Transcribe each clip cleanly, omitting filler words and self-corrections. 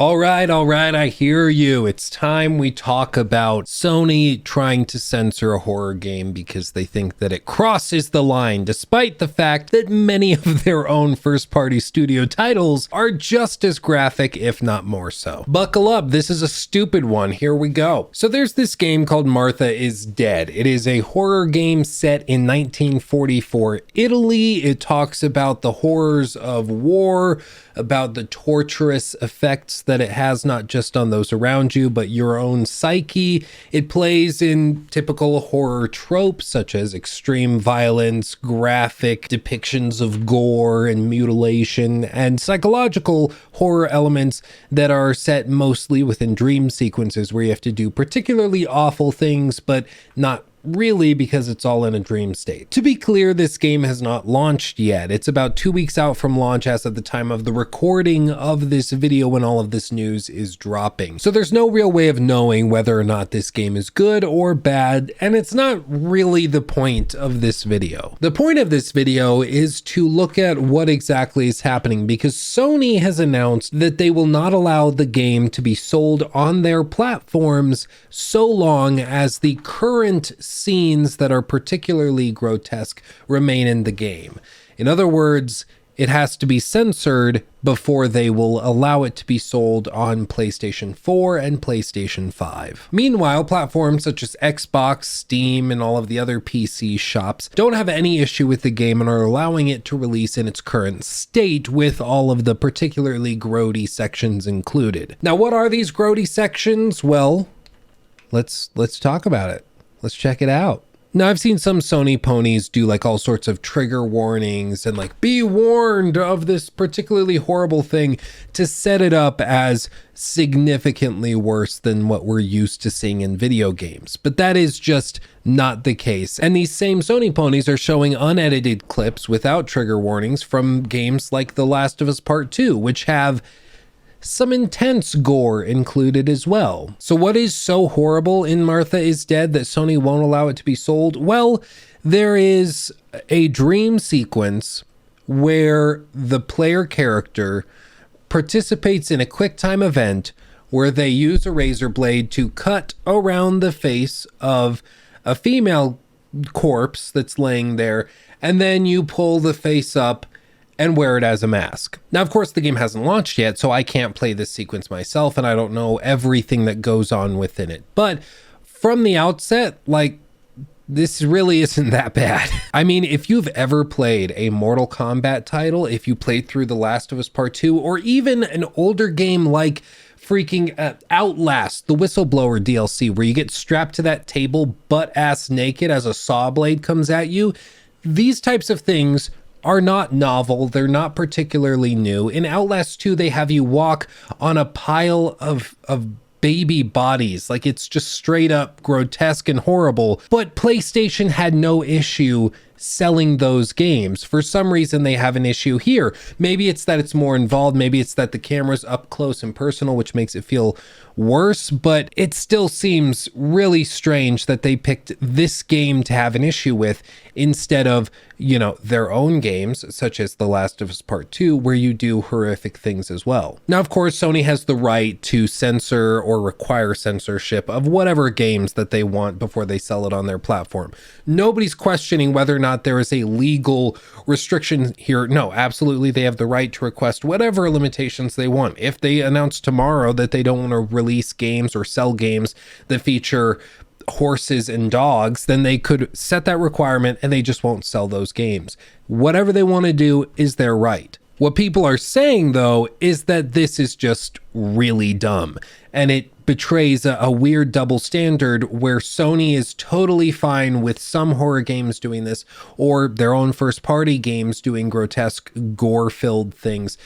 All right, I hear you. It's time we talk about Sony trying to censor a horror game because they think that it crosses the line, despite the fact that many of their own first-party studio titles are just as graphic, if not more so. Buckle up, this is a stupid one. Here we go. So there's this game called Martha is Dead. It is a horror game set in 1944 Italy. It talks about the horrors of war, about the torturous effects that it has not just on those around you, but your own psyche. It plays in typical horror tropes such as extreme violence, graphic depictions of gore and mutilation, and psychological horror elements that are set mostly within dream sequences where you have to do particularly awful things, but not really because it's all in a dream state. To be clear, this game has not launched yet. It's about 2 weeks out from launch as of the time of the recording of this video when all of this news is dropping. So there's no real way of knowing whether or not this game is good or bad, and it's not really the point of this video. The point of this video is to look at what exactly is happening because Sony has announced that they will not allow the game to be sold on their platforms so long as the current scenes that are particularly grotesque remain in the game. In other words, it has to be censored before they will allow it to be sold on PlayStation 4 and PlayStation 5. Meanwhile, platforms such as Xbox, Steam, and all of the other PC shops don't have any issue with the game and are allowing it to release in its current state with all of the particularly grody sections included. Now, what are these grody sections? Well, let's talk about it. Let's check it out. Now, I've seen some Sony ponies do like all sorts of trigger warnings and like be warned of this particularly horrible thing to set it up as significantly worse than what we're used to seeing in video games. But that is just not the case. And these same Sony ponies are showing unedited clips without trigger warnings from games like The Last of Us Part 2, which have some intense gore included as well. So what is so horrible in Martha is Dead that Sony won't allow it to be sold? Well, there is a dream sequence where the player character participates in a QuickTime event where they use a razor blade to cut around the face of a female corpse that's laying there, and then you pull the face up and wear it as a mask. Now, of course, the game hasn't launched yet, so I can't play this sequence myself, and I don't know everything that goes on within it. But from the outset, like, this really isn't that bad. I mean, if you've ever played a Mortal Kombat title, if you played through The Last of Us Part 2, or even an older game like freaking Outlast, the Whistleblower DLC, where you get strapped to that table butt-ass naked as a saw blade comes at you, these types of things are not novel. They're not particularly new. In Outlast 2, they have you walk on a pile of baby bodies. Like, it's just straight up grotesque and horrible. But PlayStation had no issue selling those games. For some reason, they have an issue here. Maybe it's that it's more involved. Maybe it's that the camera's up close and personal, which makes it feel worse, but it still seems really strange that they picked this game to have an issue with instead of, you know, their own games, such as The Last of Us Part 2, where you do horrific things as well. Now, of course, Sony has the right to censor or require censorship of whatever games that they want before they sell it on their platform. Nobody's questioning whether or not there is a legal restriction here. No, absolutely, they have the right to request whatever limitations they want. If they announce tomorrow that they don't want to release games or sell games that feature horses and dogs, then they could set that requirement and they just won't sell those games. Whatever they want to do is their right. What people are saying, though, is that this is just really dumb, and it betrays a weird double standard where Sony is totally fine with some horror games doing this, or their own first-party games doing grotesque, gore-filled things.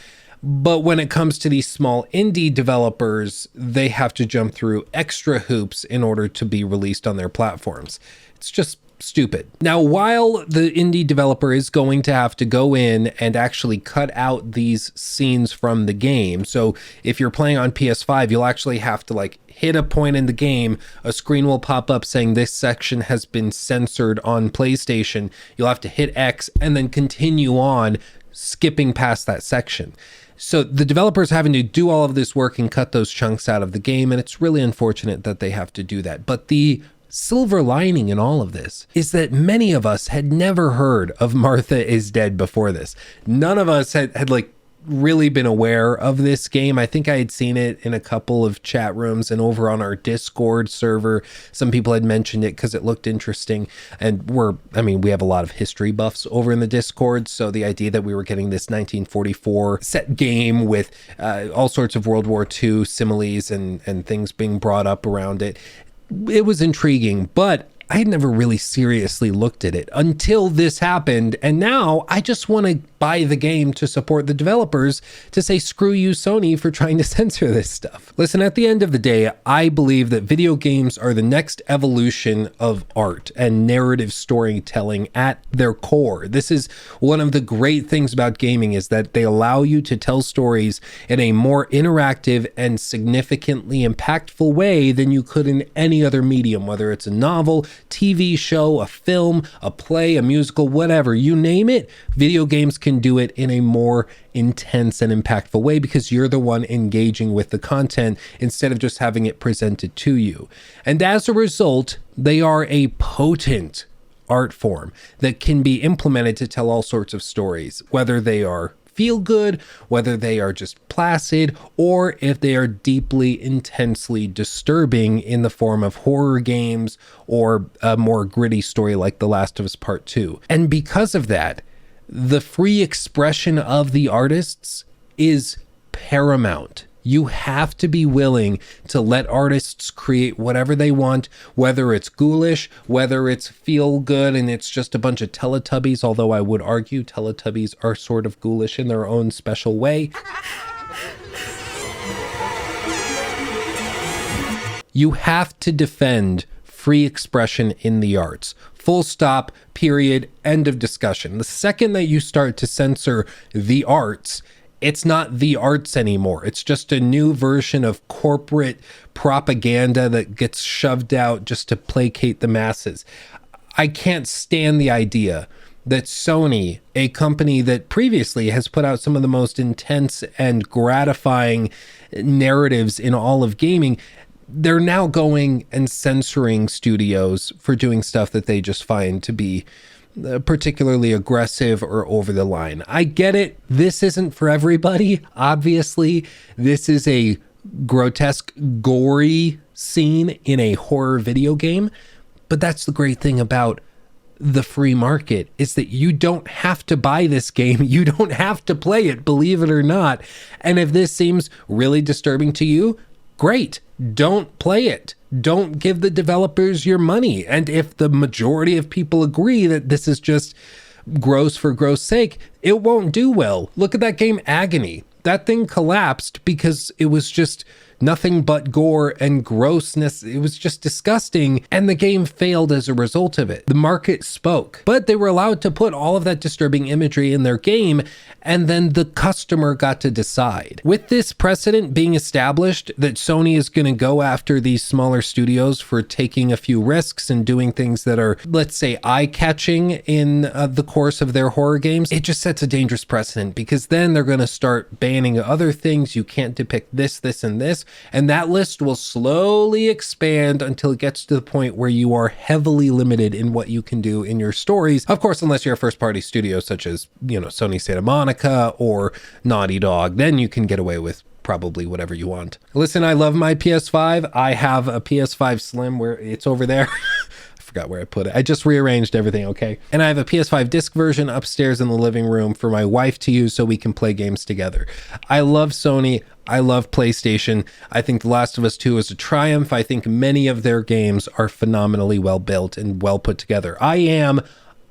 But when it comes to these small indie developers, they have to jump through extra hoops in order to be released on their platforms. It's just stupid. Now, while the indie developer is going to have to go in and actually cut out these scenes from the game, so if you're playing on PS5, you'll actually have to like hit a point in the game, a screen will pop up saying this section has been censored on PlayStation. You'll have to hit X and then continue on skipping past that section. So the developers having to do all of this work and cut those chunks out of the game, and it's really unfortunate that they have to do that. But the silver lining in all of this is that many of us had never heard of Martha is Dead before this. None of us had like really been aware of this game. I think I had seen it in a couple of chat rooms and over on our Discord server. Some people had mentioned it because it looked interesting. And we have a lot of history buffs over in the Discord. So the idea that we were getting this 1944 set game with all sorts of World War II similes and things being brought up around it, it was intriguing, but I had never really seriously looked at it until this happened. And now I just want to buy the game to support the developers, to say, screw you, Sony, for trying to censor this stuff. Listen, at the end of the day, I believe that video games are the next evolution of art and narrative storytelling at their core. This is one of the great things about gaming, is that they allow you to tell stories in a more interactive and significantly impactful way than you could in any other medium, whether it's a novel, TV show, a film, a play, a musical, whatever, you name it. Video games can do it in a more intense and impactful way because you're the one engaging with the content instead of just having it presented to you. And as a result, they are a potent art form that can be implemented to tell all sorts of stories, whether they are feel good, whether they are just placid, or if they are deeply, intensely disturbing in the form of horror games or a more gritty story like The Last of Us Part 2. And because of that, the free expression of the artists is paramount. You have to be willing to let artists create whatever they want, whether it's ghoulish, whether it's feel good and it's just a bunch of Teletubbies, although I would argue Teletubbies are sort of ghoulish in their own special way. You have to defend free expression in the arts. Full stop, period, end of discussion. The second that you start to censor the arts, it's not the arts anymore. It's just a new version of corporate propaganda that gets shoved out just to placate the masses. I can't stand the idea that Sony, a company that previously has put out some of the most intense and gratifying narratives in all of gaming, they're now going and censoring studios for doing stuff that they just find to be particularly aggressive or over the line. I get it. This isn't for everybody. Obviously, this is a grotesque, gory scene in a horror video game. But that's the great thing about the free market, is that you don't have to buy this game. You don't have to play it, believe it or not. And if this seems really disturbing to you, great. Don't play it. Don't give the developers your money. And if the majority of people agree that this is just gross for gross sake, it won't do well. Look at that game Agony. That thing collapsed because it was just nothing but gore and grossness. It was just disgusting, and the game failed as a result of it. The market spoke, but they were allowed to put all of that disturbing imagery in their game, and then the customer got to decide. With this precedent being established that Sony is going to go after these smaller studios for taking a few risks and doing things that are, let's say, eye-catching in the course of their horror games, it just sets a dangerous precedent, because then they're going to start banning other things. You can't depict this, this, and this. And that list will slowly expand until it gets to the point where you are heavily limited in what you can do in your stories. Of course, unless you're a first party studio such as, Sony Santa Monica or Naughty Dog, then you can get away with probably whatever you want. Listen, I love my PS5. I have a PS5 Slim where it's over there. Forgot where I put it. I just rearranged everything, okay? And I have a PS5 disc version upstairs in the living room for my wife to use so we can play games together. I love Sony. I love PlayStation. I think The Last of Us 2 is a triumph. I think many of their games are phenomenally well built and well put together. I am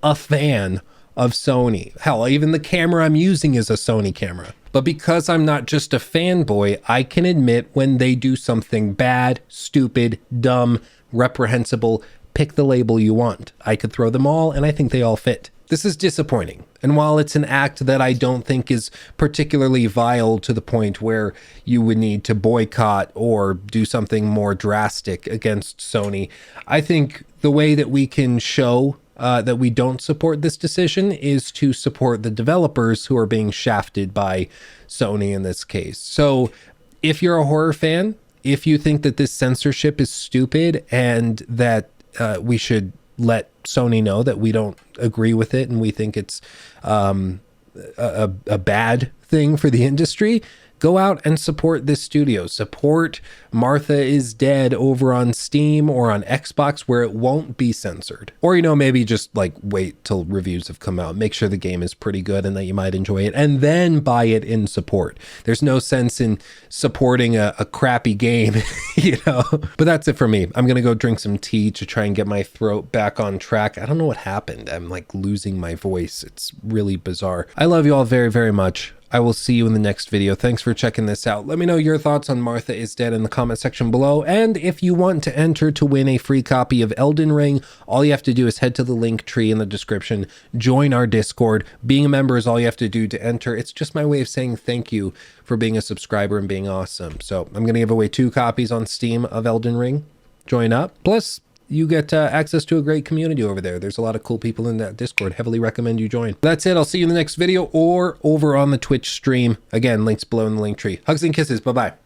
a fan of Sony. Hell, even the camera I'm using is a Sony camera. But because I'm not just a fanboy, I can admit when they do something bad, stupid, dumb, reprehensible. Pick the label you want. I could throw them all, and I think they all fit. This is disappointing. And while it's an act that I don't think is particularly vile to the point where you would need to boycott or do something more drastic against Sony, I think the way that we can show that we don't support this decision is to support the developers who are being shafted by Sony in this case. So if you're a horror fan, if you think that this censorship is stupid and that we should let Sony know that we don't agree with it and we think it's a bad thing for the industry, go out and support this studio. Support Martha is Dead over on Steam or on Xbox, where it won't be censored. Or, you know, maybe just like wait till reviews have come out, make sure the game is pretty good and that you might enjoy it, and then buy it in support. There's no sense in supporting a crappy game, you know. But that's it for me. I'm gonna go drink some tea to try and get my throat back on track. I don't know what happened. I'm like losing my voice. It's really bizarre. I love you all very, very much. I will see you in the next video. Thanks for checking this out. Let me know your thoughts on Martha is Dead in the comment section below. And if you want to enter to win a free copy of Elden Ring, all you have to do is head to the link tree in the description, join our Discord. Being a member is all you have to do to enter. It's just my way of saying thank you for being a subscriber and being awesome. So I'm going to give away 2 copies on Steam of Elden Ring. Join up. Plus, you get access to a great community over there. There's a lot of cool people in that Discord. Heavily recommend you join. That's it. I'll see you in the next video or over on the Twitch stream. Again, links below in the link tree. Hugs and kisses. Bye-bye.